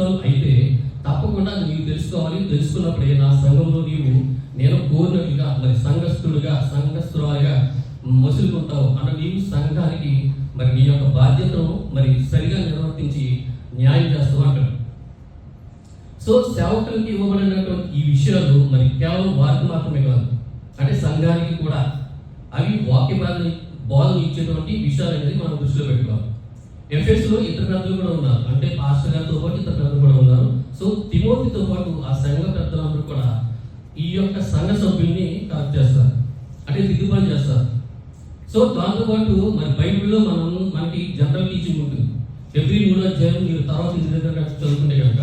విషయాలు అయితే తప్పకుండా అది నీవు తెలుసుకోవాలి. తెలుసుకున్నప్పుడే నా సంఘంలో నేను కోరినట్లుగా మరి సంఘస్థురాలుగా మసులుకుంటావు అన్న నీవు సంఘానికి మరి నీ యొక్క బాధ్యతను మరి సరిగా నిర్వర్తించి న్యాయం చేస్తావు అంటాడు. సో సేవకులకి ఇవ్వబడినటువంటి ఈ విషయాలు మరి కేవలం వారికి మాత్రమే కాదు, అంటే సంఘానికి కూడా అవి వాక్య బోధన ఇచ్చేటువంటి విషయాలు అనేది మనం దృష్టిలో పెట్టుకోవాలి. ఎఫెస్లో ఇతర పెద్దలు కూడా ఉన్నారు, అంటే పాస్టర్ గారితో పాటు ఇతర పెద్దలు కూడా ఉన్నారు. సో తిమోతితో పాటు ఆ సంఘ పెద్దలందరూ కూడా ఈ యొక్క సంఘ సభ్యుల్ని కరెక్ట్ చేస్తారు, అంటే దిద్దుబాటు చేస్తారు. సో దాంతోపాటు మరి బైబిల్లో మనకి జనరల్ టీచింగ్ ఉంటుంది. ఎవ్రీ 3వ అధ్యాయం మీరు తర్వాత చదువుకుంటే కనుక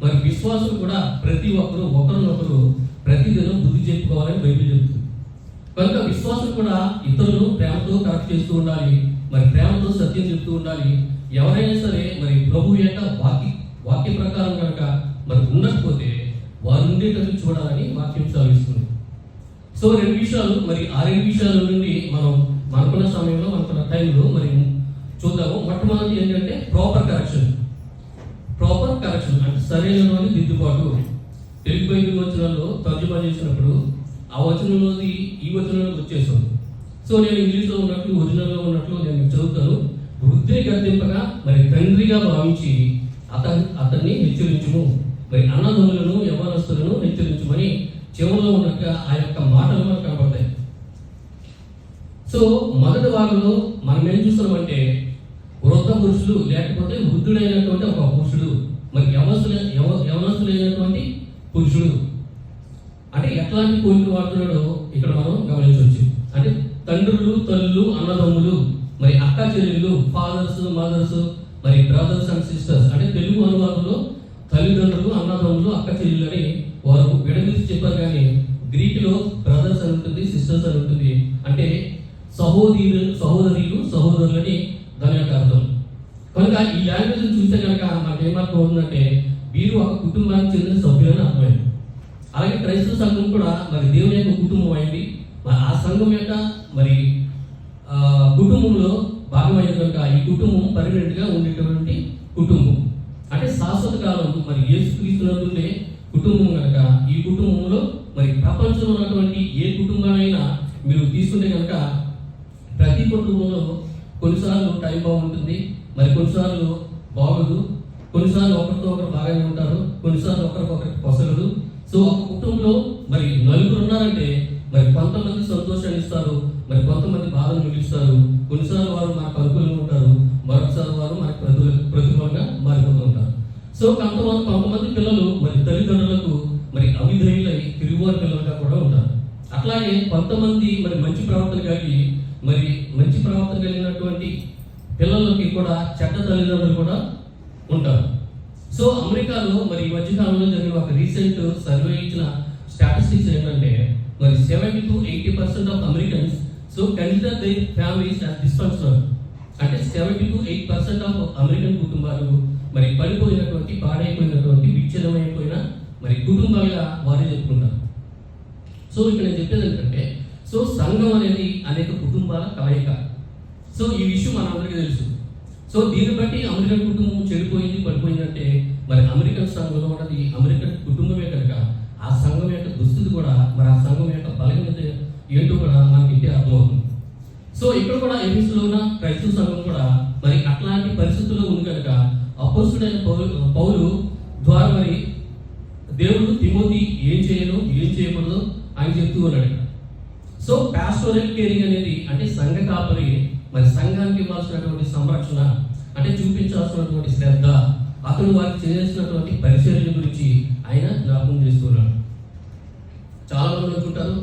మరి విశ్వాసులు కూడా ప్రతి ఒక్కరు ఒకరినొకరు ప్రతిదినం బుద్ధి చెప్పుకోవాలని బైబిల్ చెప్తుంది. కనుక విశ్వాసులు కూడా ఇతరులను ప్రేమతో కరెక్ట్ చేస్తూ ఉండాలి, మరి ప్రేమతో సత్యం చెప్తూ ఉండాలి. ఎవరైనా సరే మరి ప్రభు యొక్క వాక్య ప్రకారం కనుక మరి ఉండకపోతే వారు ఉండేటట్టు చూడాలని వాక్యం సెలవిస్తుంది. సో 2 విషయాలు, మరి ఆ 2 విషయాల నుండి మనం మనకున్న సమయంలో మనకున్న టైంలో మరి చూద్దాము. మొట్టమొదటి ఏంటంటే ప్రాపర్ కరెక్షన్ అంటే సరైన దిద్దుబాటు. తెలుగు బైబిల్ వచనాల్లో తర్జుమా చేసినప్పుడు ఆ వచనంలోది ఈ వచనంలోకి వచ్చేసాం. సో నేను ఇంగ్లీష్లో ఉన్నట్లు ఒరిజినల్లో ఉన్నట్లు నేను చదువుతాను. వృద్ధిని గర్తింపగా మరి తండ్రిగా భావించి అతన్ని హెచ్చరించుము, మరి అన్నదమ్ములను యవ్వనస్తులను హెచ్చరించుమని చివరిలో ఉన్నట్టుగా ఆ యొక్క మాటలు మనకు కనపడతాయి. సో మొదటి భాగంలో మనం ఏం చూస్తున్నామంటే వృద్ధ పురుషులు లేకపోతే వృద్ధుడైనటువంటి ఒక పురుషుడు, మరి యవనస్తులైనటువంటి పురుషుడు అంటే ఎట్లాంటి కోరిక వాడుతున్నాడో ఇక్కడ మనం గమనించవచ్చు. అంటే తండ్రులు, తల్లులు, అన్నదమ్ములు, మరి అక్క చెల్లెళ్ళు, ఫాదర్స్, మదర్స్, మరి బ్రదర్స్ అండ్ సిస్టర్స్. అంటే తెలుగు అనువాదంలో తల్లిదండ్రులు, అన్నదమ్ములు, అక్క చెల్లెళ్ళు అని వారు విడదీసి చెప్పారు, కానీ గ్రీకులో బ్రదర్స్ అని ఉంటుంది, సిస్టర్స్ అని ఉంటుంది. అంటే సహోదరులని దాని యొక్క అర్థం. కనుక ఈ లాంగ్వేజ్ చూస్తే కనుక మనకు ఏమర్థం అవుతుందంటే వీరు ఒక కుటుంబానికి చెందిన సభ్యులని అర్థమైంది. అలాగే క్రైస్తవ సంఘం కూడా మరి దేవుని యొక్క కుటుంబం అయింది. మరి ఆ సంఘం యొక్క మరి కుటుంబంలో భాగమైంది కనుక ఈ కుటుంబం పర్మనెంట్గా ఉండేటువంటి కుటుంబం, అంటే శాశ్వత కాలం మరి యేసుక్రీస్తునందుండే కుటుంబం కనుక ఈ కుటుంబంలో మరి ప్రపంచంలో ఉన్నటువంటి ఏ కుటుంబానైనా మీరు తీసుకుంటే కనుక ప్రతి కుటుంబంలో కొన్నిసార్లు టైం బాగుంటుంది, మరి కొన్నిసార్లు బాగోదు, కొన్నిసార్లు ఒకరితో ఒకరు బాగానే ఉంటారు, కొన్నిసార్లు ఒకరికొకరికి పొసగదు. సో ఒక కుటుంబంలో మరి నలుగురు ఉన్నారంటే మరి కొంతమంది సంతోషాన్ని ఇస్తారు, మరి కొంతమంది బాధను మిగిలిస్తారు. కొన్నిసార్లు వారు మనకు అనుకూలంగా ఉంటారు, మరొకసారి వారు మనకు ప్రతికూలంగా మారిపోతూ ఉంటారు. సో కొంతమంది పిల్లలు మరి తల్లిదండ్రులకు మరి అవిధేయులై తిరుగువారి పిల్లలుగా కూడా ఉంటారు. అట్లాగే కొంతమంది మరి మంచి ప్రవర్తన కలిగినటువంటి పిల్లలకి కూడా చెడ్డ తల్లిదండ్రులు కూడా ఉంటారు. సో అమెరికాలో మరి ఈ మధ్యకాలంలో జరిగిన ఒక రీసెంట్ సర్వే ఇచ్చిన స్టాటిస్టిక్స్ ఏంటంటే మరి 70 to 80% of Americans so consider they families as dysfunctional. అంటే 70 to 8% ఆఫ్ అమెరికన్ కుటుంబాలు మరి పాడైపోయినటువంటి విచ్ఛిన్నమైపోయిన మరి కుటుంబాలుగా వారే చెప్పుకుంటారు. సో ఇక్కడ నేను చెప్పేది ఏంటంటే సో సంఘం అనేది అనేక కుటుంబాల కలయిక. సో ఈ విషయం మనందరికీ తెలుసు. సో దీన్ని బట్టి అమెరికన్ కుటుంబం పడిపోయిందంటే మరి అమెరికన్ సంఘంలో ఉన్నది అమెరికన్ కుటుంబమే కనుక ఆ సంఘం యొక్క దుస్థితి కూడా మరి ఆ సంఘం యొక్క బలహీనత ఏంటో కూడా మనకి ఇంటే అర్థమవుతుంది. సో ఇక్కడ కూడా ఎఫెసులో ఉన్న క్రైస్తవ సంఘం కూడా మరి అట్లాంటి పరిస్థితుల్లో ఉంది కనుక అపోస్తుడైన పౌలు ద్వారా మరి దేవుడు తిమోతి ఏం చేయకూడదు ఆయన చెప్తూ ఉన్నాడు. సో పాస్టోరల్ కేరింగ్ అనేది అంటే సంఘ కాపరి మరి సంఘానికి ఇవ్వాల్సినటువంటి సంరక్షణ, అంటే చూపించాల్సినటువంటి శ్రద్ధ, అతడు వారికి చేయాల్సినటువంటి పరిచర్యల గురించి ఆయన జ్ఞాపకం చేస్తున్నాడు. చాలా మంది అనుకుంటారు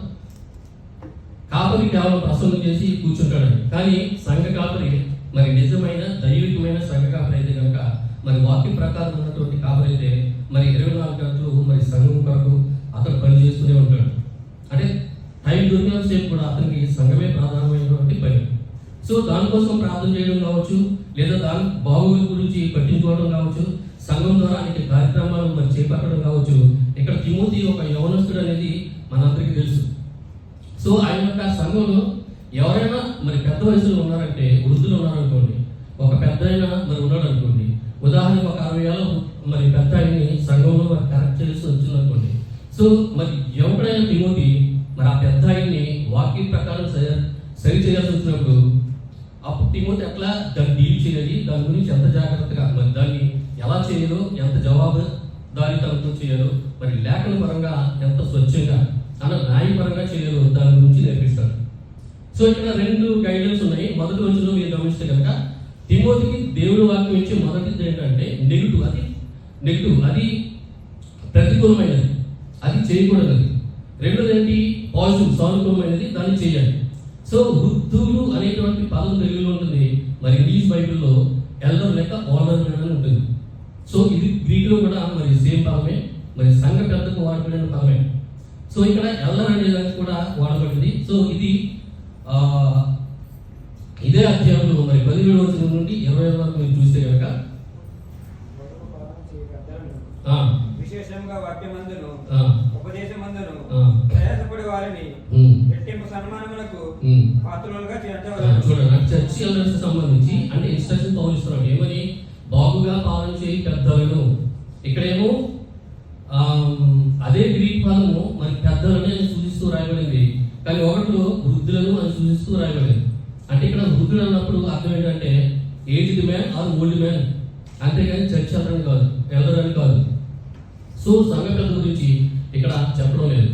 కాపరి కేవలం ప్రసంగం చేసి కూర్చుంటాడని, కానీ సంఘ కాపరి మరి నిజమైన దైవికమైన సంఘ కాపరి అయితే కనుక మరి వాక్య ప్రకారం ఉన్నటువంటి కాపరి అయితే మరి 24 గంటలు మరి సంఘం కొరకు అతను పని చేస్తూనే ఉంటాడు. అంటే టైం దొరికిన సేపు కూడా అతనికి సంఘమే ప్రధానమైనటువంటి పని. సో దానికోసం ప్రార్థన చేయడం కావచ్చు, లేదా దాని బాగోగుల గురించి పట్టించుకోవడం కావచ్చు, సంఘం ద్వారా అనేక కార్యక్రమాలు మరి చేపట్టడం కావచ్చు. ఇక్కడ తిమోతి ఒక యవనస్తుడు అనేది మనందరికీ తెలుసు. సో ఆయన యొక్క సంఘంలో ఎవరైనా మరి పెద్ద వయసులో ఉన్నారంటే, వృద్ధులు ఉన్నారనుకోండి, ఒక పెద్ద అయినా మరి ఉన్నాడు అనుకోండి, ఉదాహరణకు ఒక మరి పెద్ద ఆయన్ని సంఘంలో మరి కరెక్ట్ చేసి వచ్చిందనుకోండి. సో మరి ఎవరైనా తిమోతి మరి ఆ పెద్ద ఆయన్ని వాక్యం ప్రకారం సరి చేయాల్సి వచ్చినప్పుడు అప్పుడు తిమోతి ఎట్లా దాన్ని డీల్ చేయాలి, దాని గురించి ఎంత జాగ్రత్తగా మరి దాన్ని ఎలా చేయాలో, ఎంత జవాబుదారీతనంతో చేయాలో, మరి లేఖన పరంగా ఎంత స్వచ్ఛంగా న్యాయపరంగా చేయాలో దాని గురించి నేర్పిస్తాడు. సో ఇక్కడ 2 గైడ్లైన్స్ ఉన్నాయి. మొదటి రోజులో మీరు గమనిస్తే కనుక తిమోతికి దేవుడి వాక్యం ఇచ్చే మొదటిది ఏంటంటే నెగిటివ్, అది ప్రతికూలమైనది, అది చేయకూడదు. రెండోది ఏంటి? పాజిటివ్, సానుకూలమైనది, దాన్ని చేయాలి. సో వృద్ధులు అనేటువంటి పదం తెలుగులో ఉంటుంది, మరి ఇంగ్లీష్ బైబిల్లో ఎల్డర్ లేక ఓనర్ అని ఉంటుంది. సో ఇది గ్రీకులో కూడా మరి సేమ్ పదమే, మరి సంఘ పెద్దకు వాడబడిన పదమే. సో ఇక్కడ ఎల్డర్ అనే దానికి కూడా వాడబడింది. సో ఇది ఇదే అధ్యాయంలో మరి 17వ వచనం నుండి 20వ వరకు మీరు చూస్తే కనుక విశేషంగా వాక్యమందును ఉపదేశమందును ప్రయాసపడి వారిని రెట్టింపు సన్మానములకు పాత్రలుగా చేర్చవలెను. చూడండి, చర్చి ఎల్డర్స్ సంబంధించి అంటే ఇన్స్ట్రక్షన్ పౌలిస్తున్నాడు. ఏమని? బాగుగా పాలన చేయి పెద్దలను. ఇక్కడేమో అదే గ్రీక్ పదము మరి పెద్దలని సూచిస్తూ రాయబడింది, కానీ ఒకటిలో వృద్ధులను అని సూచిస్తూ రాయబడింది. అంటే ఇక్కడ వృద్ధులు అన్నప్పుడు అర్థం ఏంటంటే aged man or old man, అంతేగాని చర్చ్ ఎల్డర్ కాదు, ఎల్డర్ అని కాదు. సో సంఘ పెద్ద గురించి ఇక్కడ చెప్పడం లేదు.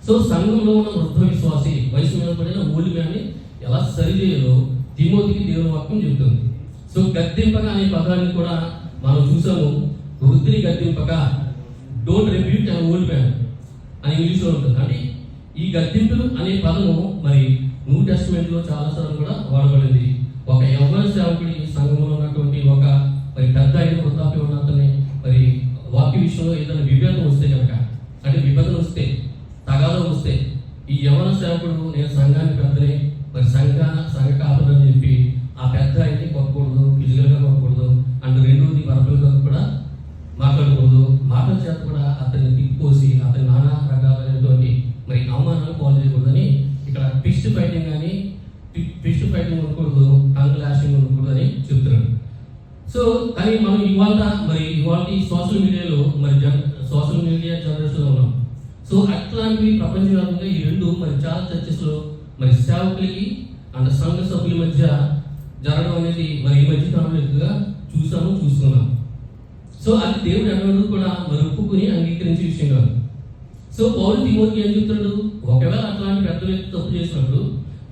సో సంఘంలో ఉన్న వృద్ధ విశ్వాసి, వయసు మీద పడిన ఓల్డ్ మ్యాన్ని ఎలా సరిచేయాలో తిమోతికి దేవుని వాక్యం చెబుతుంది. సో గద్దింపక అనే పదాన్ని కూడా మనం చూసాము. వృద్ధిని గద్దింపక, don't rebuke an old man అని ఇంగ్లీష్లో ఉంటుంది. అంటే ఈ గద్దింపులు అనే పదము మరి న్యూ టెస్టిమెంట్ లో చాలాసార్లు కూడా వాడబడింది. ఒక యవ్వన సేవకుడి సంఘంలో ఉన్నటువంటి ఒక మరి పెద్ద అయిన వృద్ధాప్యం ఉన్న అతన్ని మరి వాక్య విషయంలో ఏదైనా విభేదం వస్తే కనుక, అంటే విభజన వస్తే, తగాదం వస్తే, ఈ యవ్వన సేవకుడు నేను సంఘానికి పెద్దనే, మరి సంఘ కాపలని చెప్పి ఆ పెద్ద ఆయన్ని కొట్టకూడదు, ఫిజికల్గా కొట్టకూడదు, అండ్ రెండోది వర్బల్గా కూడా మాట్లాడకూడదు. మాటల చేత కూడా అతన్ని తిప్పిపోసి అతని నానా రకాలైనటువంటి మరి అవమానాలు పాలు చేయకూడదని ఇక్కడ ఫిస్ట్ ఫైటింగ్ ఉండకూడదు, టంగ్ లాషింగ్ ఉండకూడదు అని చెప్తున్నాడు. సో కానీ మనం ఇవాళ సోషల్ మీడియాలో మరి సోషల్ మీడియా జనరేషన్లో ఉన్నాం. సో అట్లాంటివి ప్రపంచవ్యాప్తంగా ఈ 2 మరి చాలా చర్చెస్లో మరి సేవకులకి అండ్ సంఘ సభ్యుల మధ్య జరగడం అనేది మరి ఈ మధ్య కాలంలో ఎక్కువగా చూస్తున్నాం. సో అది దేవుడు అన్నది కూడా మరి ఒప్పుకుని అంగీకరించే విషయం కాదు. సో పౌలు తిమోతికి ఏం చెప్తున్నాడు? ఒకవేళ అట్లాంటి పెద్ద వ్యక్తి తప్పు చేసినప్పుడు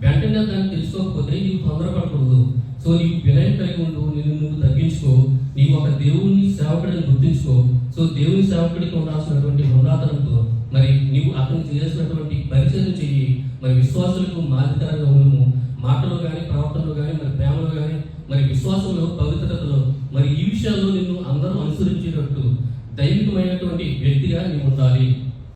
వెంటనే దాన్ని తెలుసుకోకపోతే నీవు తొందరపడకూడదు. సో నీవు వినయం కలిగి ఉండు, నువ్వు తగ్గించుకో, నీవు ఒక దేవుని సేవకుడిని గుర్తించుకో. సో దేవుని సేవకుడికి ఉండాల్సినటువంటి ఉన్నతానంతో మరి నీవు అతను చేసినటువంటి పరిచయం చెయ్యి. మరి విశ్వాసులకు మాదిరికరంగా ఉండము, మాటలో కానీ, ప్రవర్తనలో కానీ, మరి ప్రేమలో కానీ, మరి విశ్వాసంలో, పవిత్రతలో, మరి ఈ విషయాల్లో నిన్ను అందరూ అనుసరించేటట్టు దైవికమైనటువంటి వ్యక్తిగా నీవు ఉండాలి.